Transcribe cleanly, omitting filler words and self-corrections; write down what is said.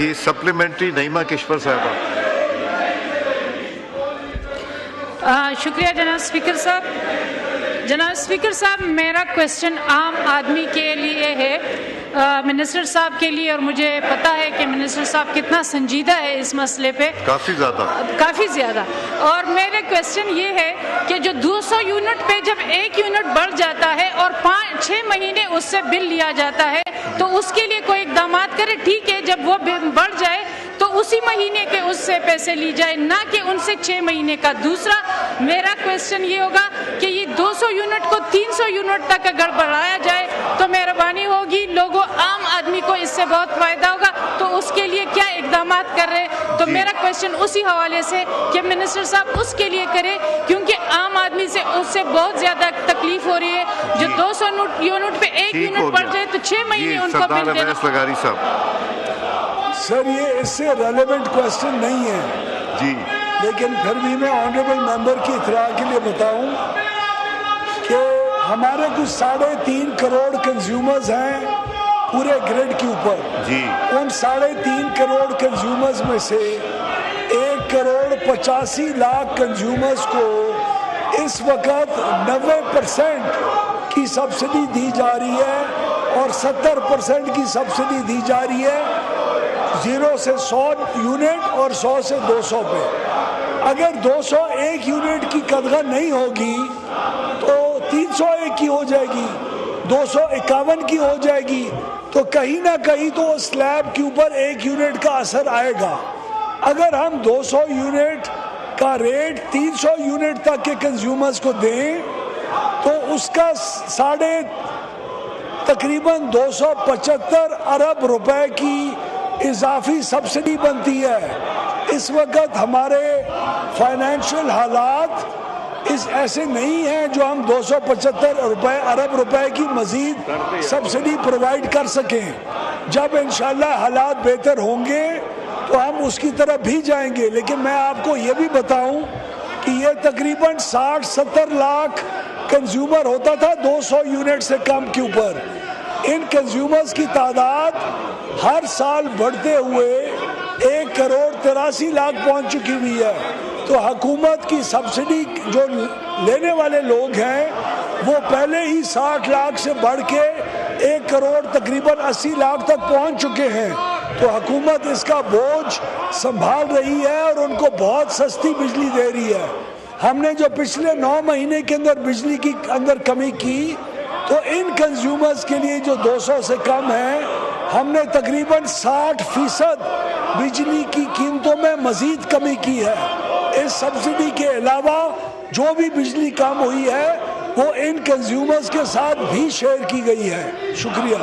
جی supplementary Naima کشور صاحبہ. شکریہ جناب اسپیکر صاحب. جناب اسپیکر صاحب میرا کوشچن عام آدمی کے لیے ہے, منسٹر صاحب کے لیے, اور مجھے پتا ہے کہ منسٹر صاحب کتنا سنجیدہ ہے اس مسئلے پہ, کافی زیادہ. اور میرا کوشچن یہ ہے کہ جو 200 یونٹ پہ جب 1 یونٹ بڑھ جاتا ہے اور 6 مہینے اس سے بل لیا جاتا ہے تو اس کے لیے کوئی اقدامات کرے. ٹھیک ہے, جب وہ بڑھ جائے تو اسی مہینے کے اس سے پیسے لی جائے, نہ کہ ان سے 6 مہینے کا. دوسرا میرا کوشچن یہ ہوگا کہ یہ 200 یونٹ کو 300 یونٹ تک اگر بڑھایا جائے تو مہربانی ہوگی, لوگوں عام آدمی کو اس سے بہت فائدہ ہوگا, تو اس کے لیے کیا اقدامات کر رہے. تو میرا کوشچن اسی حوالے سے کہ منسٹر صاحب اس کے لیے کرے, کیونکہ عام آدمی سے اس سے بہت زیادہ تکلیف ہو رہی ہے. جو 200 یونٹ پہ 1 یونٹ بڑھ جائے تو 6 مہینے ان کو بل دینا. سر یہ اس سے ریلیونٹ کوشچن نہیں ہے جی, لیکن پھر بھی میں آنریبل ممبر کی اطلاع کے لیے بتاؤں کہ ہمارے کچھ 3.5 کروڑ کنزیومرز ہیں پورے گریڈ کے اوپر جی. ان 3.5 کروڑ کنزیومرز میں سے 1 کروڑ 85 لاکھ کنزیومرز کو اس وقت 90% کی سبسڈی دی جا رہی ہے اور 70% کی سبسڈی دی جا رہی ہے 0 سے 100 یونٹ اور 100 سے 200 پہ. اگر 201 یونٹ کی قدغن نہیں ہوگی تو 301 کی ہو جائے گی, 251 کی ہو جائے گی, تو کہیں نہ کہیں تو سلیب کے اوپر 1 یونٹ کا اثر آئے گا. اگر ہم 200 یونٹ کا ریٹ 300 یونٹ تک کے کنزیومرز کو دیں تو اس کا تقریباً 275 ارب روپے کی اضافی سبسڈی بنتی ہے. اس وقت ہمارے فائنینشیل حالات ایسے نہیں ہیں جو ہم 275 ارب روپے کی مزید سبسڈی پرووائڈ کر سکیں. جب انشاءاللہ حالات بہتر ہوں گے تو ہم اس کی طرف بھی جائیں گے. لیکن میں آپ کو یہ بھی بتاؤں کہ یہ تقریباً 60-70 لاکھ کنزیومر ہوتا تھا 200 یونٹ سے کم کے اوپر. ان کنزیومرز کی تعداد ہر سال بڑھتے ہوئے 1 کروڑ 83 لاکھ پہنچ چکی ہوئی ہے. تو حکومت کی سبسڈی جو لینے والے لوگ ہیں وہ پہلے ہی 60 لاکھ سے بڑھ کے 1 کروڑ تقریباً 80 لاکھ تک پہنچ چکے ہیں. تو حکومت اس کا بوجھ سنبھال رہی ہے اور ان کو بہت سستی بجلی دے رہی ہے. ہم نے جو پچھلے 9 مہینے کے اندر بجلی کی کمی کی تو ان کنزیومرز کے لیے جو 200 سے کم ہیں ہم نے تقریباً 60% بجلی کی قیمتوں میں مزید کمی کی ہے. اس سبسڈی کے علاوہ جو بھی بجلی کم ہوئی ہے وہ ان کنزیومرز کے ساتھ بھی شیئر کی گئی ہے. شکریہ.